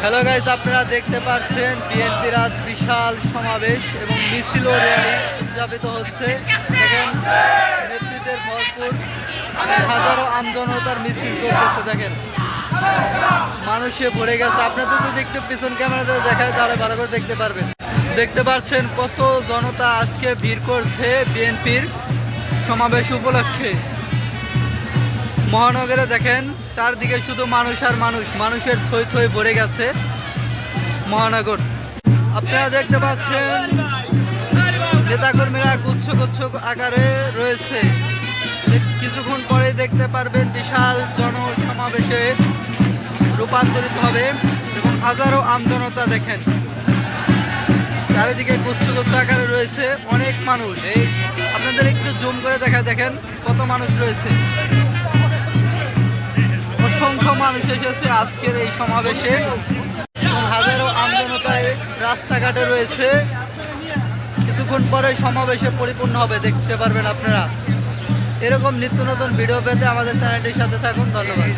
Hello guys, আপনারা দেখতে পাচ্ছেন বিএনপির আজ বিশাল সমাবেশ এবং মিছিল ও র্যালি উদযাপিত হচ্ছে। দেখেন নেতৃত্বের ভরপুর হাজারো আমজনতার মিছিল চলতেছে। দেখেন মানুষে ভরে গেছে। আপনাদের যদি একটু পিছন ক্যামেরাতে দেখায় তাহলে ভালো করে দেখতে পারবেন। দেখতে পাচ্ছেন কত জনতা আজকে ভিড় করছে বিএনপির সমাবেশ উপলক্ষে। মহানগরে দেখেন চারদিকে শুধু মানুষ আর মানুষ, মানুষের থই থই ভরে গেছে মহানগর। আপনারা দেখতে পাচ্ছেন নেতাকর্মীরা গুচ্ছ গুচ্ছ আকারে রয়েছে। কিছুক্ষণ পরে দেখতে পারবেন বিশাল জনসমাবেশে রূপান্তরিত হবে এবং হাজারো আমজনতা দেখেন চারিদিকে গুচ্ছ গুচ্ছ আকারে রয়েছে অনেক মানুষ। আপনাদের একটু জুম করে দেখেন কত মানুষ রয়েছে। অসংখ্য মানুষ এসেছে আজকের এই সমাবেশে এবং হাজারো আমজনতায় রাস্তাঘাটে রয়েছে। কিছুক্ষণ পরে সমাবেশে পরিপূর্ণ হবে, দেখতে পারবেন আপনারা। এরকম নিত্য নতুন ভিডিও পেতে আমাদের চ্যানেলটির সাথে থাকুন। ধন্যবাদ।